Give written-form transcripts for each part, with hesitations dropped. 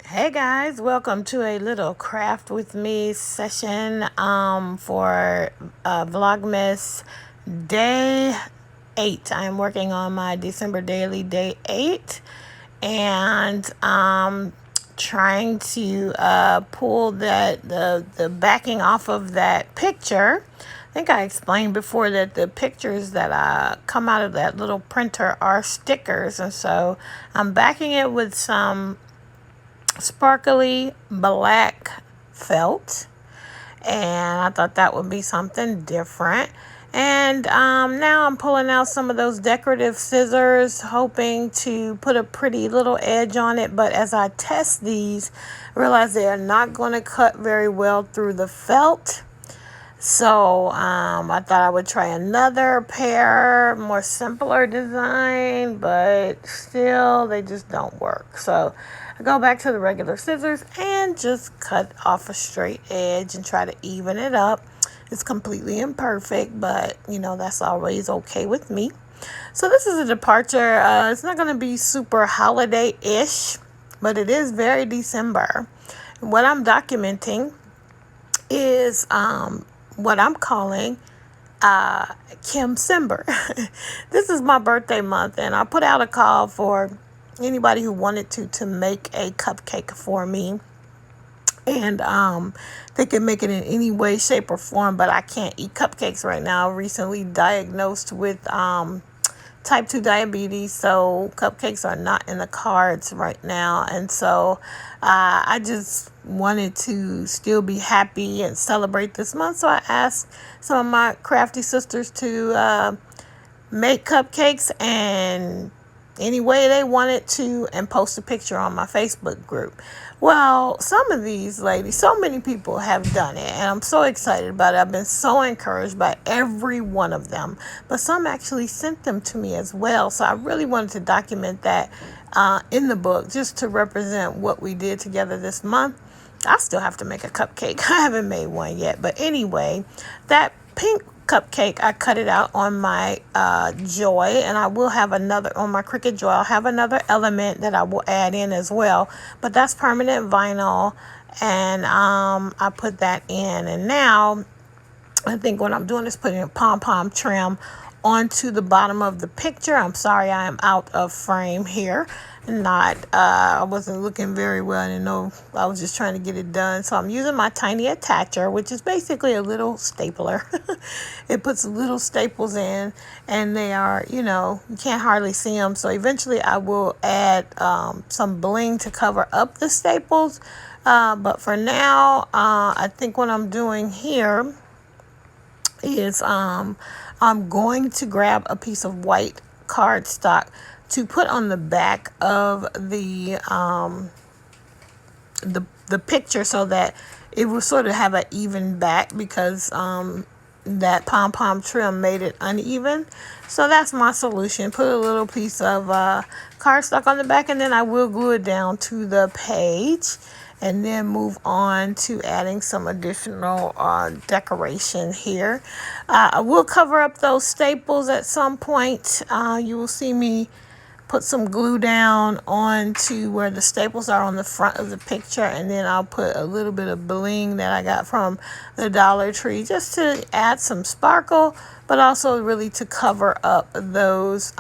Hey guys, welcome to a little craft with me session for Vlogmas day 8. I'm working on my December daily day 8 and trying to pull the backing off of that picture. I think I explained before that the pictures that come out of that little printer are stickers, and so I'm backing it with some sparkly black felt, and I thought that would be something different. And now I'm pulling out some of those decorative scissors, hoping to put a pretty little edge on it. But as I test these, I realize they are not going to cut very well through the felt. So I thought I would try another pair, more simpler design, but still they just don't work. So I go back to the regular scissors and just cut off a straight edge and try to even it up. It's completely imperfect, but you know, that's always okay with me. So this is a departure. It's not going to be super holiday-ish, but it is very December. What I'm documenting is what I'm calling Kim Simber. This is my birthday month, and I put out a call for anybody who wanted to make a cupcake for me. And they can make it in any way, shape, or form, but I can't eat cupcakes right now. Recently diagnosed with type 2 diabetes, so cupcakes are not in the cards right now. And so I just wanted to still be happy and celebrate this month, so I asked some of my crafty sisters to make cupcakes and any way they wanted to, and post a picture on my Facebook group. Well, some of these ladies, so many people have done it, and I'm so excited about it. I've been so encouraged by every one of them, but some actually sent them to me as well. So I really wanted to document that in the book, just to represent what we did together this month. I still have to make a cupcake. I haven't made one yet, but anyway, that pink cupcake, I cut it out on my Joy, and I will have another on my Cricut Joy. I'll have another element that I will add in as well, but that's permanent vinyl, and I put that in. And now I think what I'm doing is putting a pom-pom trim onto the bottom of the picture. I'm sorry, I am out of frame here. I wasn't looking very well. I didn't know. I was just trying to get it done. So I'm using my tiny attacher, which is basically a little stapler. It puts little staples in, and they are, you can't hardly see them. So eventually I will add some bling to cover up the staples. But for now, I think what I'm doing here is I'm going to grab a piece of white cardstock to put on the back of the picture, so that it will sort of have an even back, because that pom-pom trim made it uneven. So that's my solution. Put a little piece of cardstock on the back, and then I will glue it down to the page, and then move on to adding some additional decoration here. I will cover up those staples at some point. You will see me put some glue down onto where the staples are on the front of the picture, and then I'll put a little bit of bling that I got from the Dollar Tree, just to add some sparkle, but also really to cover up those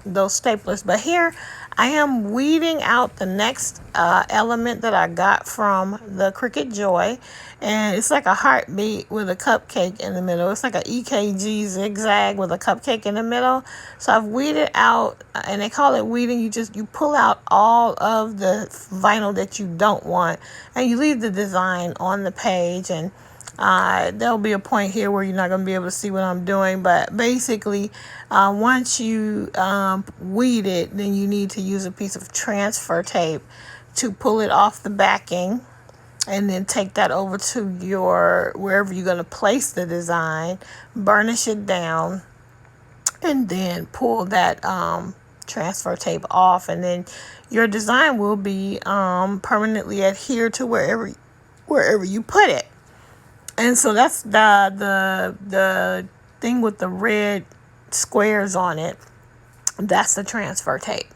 staplers. But here I am weeding out the next element that I got from the Cricut Joy, and it's like a heartbeat with a cupcake in the middle. It's like an EKG zigzag with a cupcake in the middle. So I've weeded out, and they call it weeding. You pull out all of the vinyl that you don't want, and you leave the design on the page. And there'll be a point here where you're not going to be able to see what I'm doing, but basically once you weed it, then you need to use a piece of transfer tape to pull it off the backing, and then take that over to wherever you're going to place the design, burnish it down, and then pull that transfer tape off, and then your design will be permanently adhered to wherever you put it. And so that's the thing with the red squares on it. That's the transfer tape.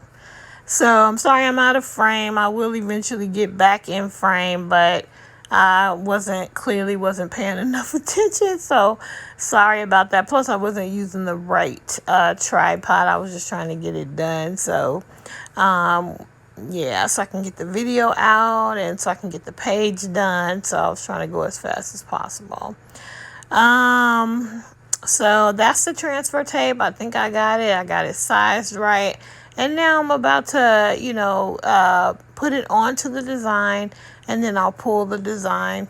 So I'm sorry I'm out of frame. I will eventually get back in frame, but I wasn't paying enough attention. So sorry about that. Plus I wasn't using the right tripod. I was just trying to get it done. So yeah, so I can get the video out and so I can get the page done. So I was trying to go as fast as possible. So that's the transfer tape. I think I got it. I got it sized right. And now I'm about to, put it onto the design, and then I'll pull the design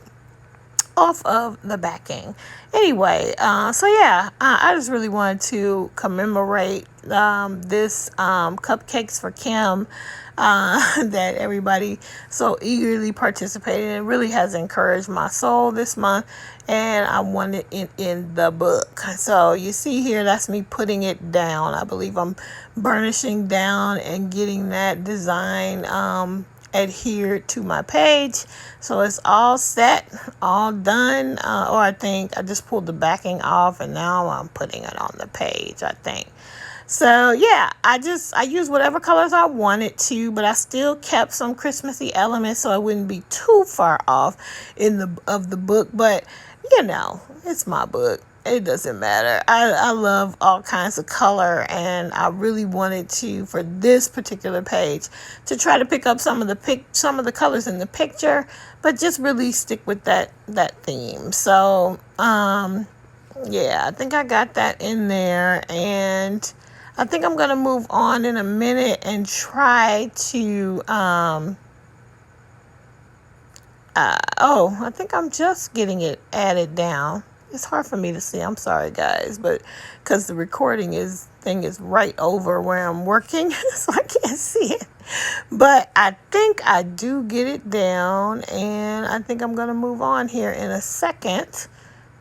off of the backing. Anyway, so yeah, I just really wanted to commemorate this Cupcakes for Kim that everybody so eagerly participated in. It really has encouraged my soul this month, and I wanted it in the book. So you see here, that's me putting it down. I believe I'm burnishing down and getting that design adhered to my page. So it's all set, all done, or I think I just pulled the backing off and now I'm putting it on the page, I think. So yeah, I used whatever colors I wanted to, but I still kept some Christmassy elements so I wouldn't be too far off of the book. But it's my book. It doesn't matter. I love all kinds of color, and I really wanted to, for this particular page, to try to pick up some of the colors in the picture, but just really stick with that theme. So yeah, I think I got that in there, and I think I'm gonna move on in a minute and try to I think I'm just getting it added down. It's hard for me to see. I'm sorry, guys, but because the recording thing is right over where I'm working, so I can't see it. But I think I do get it down, and I think I'm gonna move on here in a second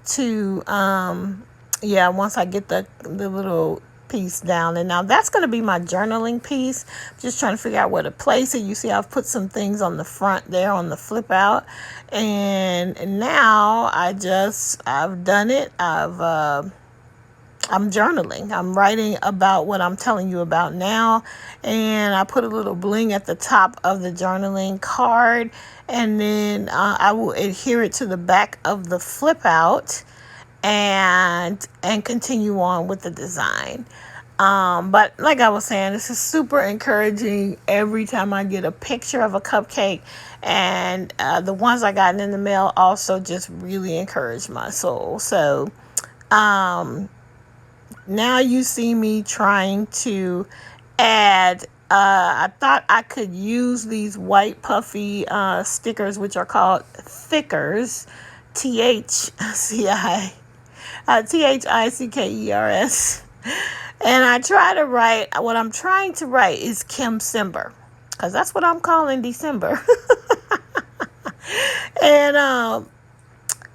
to once I get the little piece down. And now that's going to be my journaling piece. Just trying to figure out where to place it. You see I've put some things on the front there on the flip out, and now I've done it. I'm journaling. I'm writing about what I'm telling you about now, and I put a little bling at the top of the journaling card, and then I will adhere it to the back of the flip out and continue on with the design. But like I was saying, this is super encouraging every time I get a picture of a cupcake, and the ones I got in the mail also just really encouraged my soul. So now you see me trying to add, I thought I could use these white puffy stickers, which are called Thickers, THICKERS. And I try to write, what I'm trying to write is Kim Simber, because that's what I'm calling December. And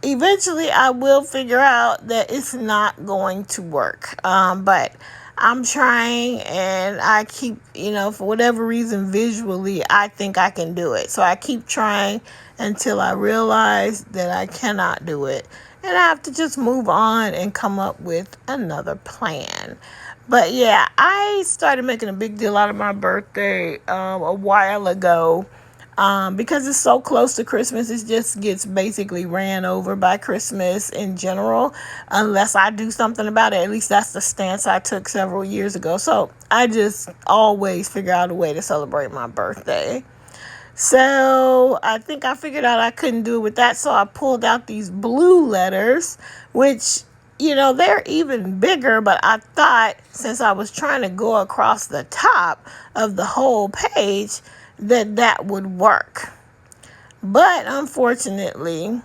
eventually I will figure out that it's not going to work. But I'm trying, and I keep, for whatever reason, visually, I think I can do it. So I keep trying until I realize that I cannot do it. And I have to just move on and come up with another plan. But yeah, I started making a big deal out of my birthday a while ago. Because it's so close to Christmas, it just gets basically ran over by Christmas in general, unless I do something about it. At least that's the stance I took several years ago. So I just always figure out a way to celebrate my birthday. So I think I figured out I couldn't do it with that. So I pulled out these blue letters, which, they're even bigger. But I thought, since I was trying to go across the top of the whole page, that would work. But unfortunately,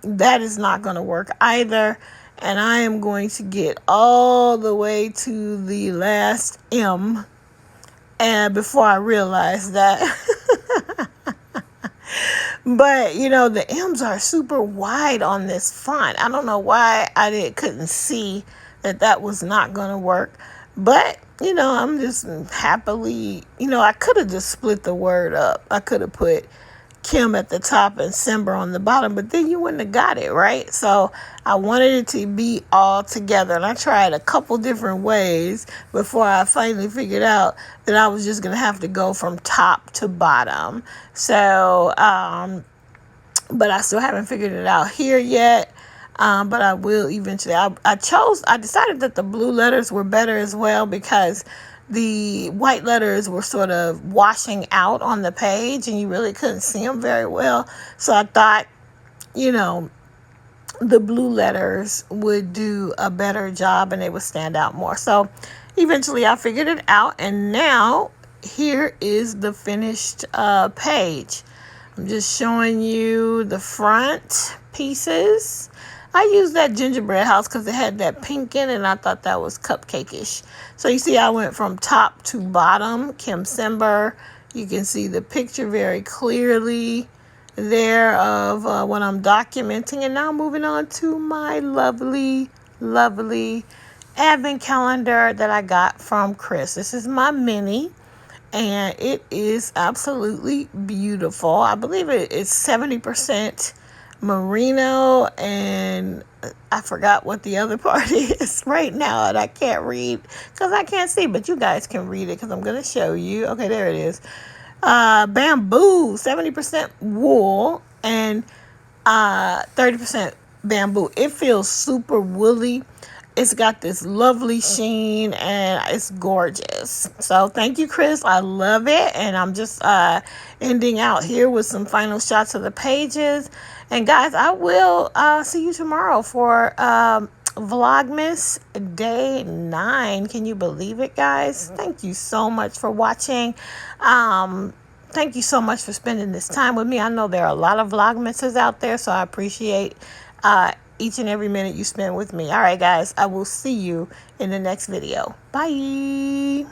that is not going to work either. And I am going to get all the way to the last M, and before I realize that. But the M's are super wide on this font. I don't know why I couldn't see that was not going to work. But I'm just happily, I could have just split the word up. I could have put Kim at the top and Simber on the bottom, but then you wouldn't have got it, right? So I wanted it to be all together, and I tried a couple different ways before I finally figured out that I was just gonna have to go from top to bottom. So but I still haven't figured it out here yet. But I will eventually. I decided that the blue letters were better as well, because the white letters were sort of washing out on the page and you really couldn't see them very well. So I thought, you know, the blue letters would do a better job and they would stand out more. So eventually I figured it out, and now here is the finished page. I'm just showing you the front pieces. I used that gingerbread house because it had that pink in it, and I thought that was cupcake-ish. So you see I went from top to bottom, Kim Simber. You can see the picture very clearly there of what I'm documenting. And now moving on to my lovely, lovely advent calendar that I got from Chris. This is my mini, and it is absolutely beautiful. I believe it is 70% merino, and I forgot what the other part is right now, and I can't read because I can't see, but you guys can read it because I'm going to show you. Okay, there it is. Bamboo, 70% wool and 30% bamboo. It feels super woolly. It's got this lovely sheen and it's gorgeous. So thank you, Chris. I love it. And I'm just ending out here with some final shots of the pages. And guys, I will see you tomorrow for Vlogmas Day 9. Can you believe it, guys? Thank you so much for watching. Thank you so much for spending this time with me. I know there are a lot of Vlogmases out there, so I appreciate each and every minute you spend with me. All right, guys, I will see you in the next video. Bye.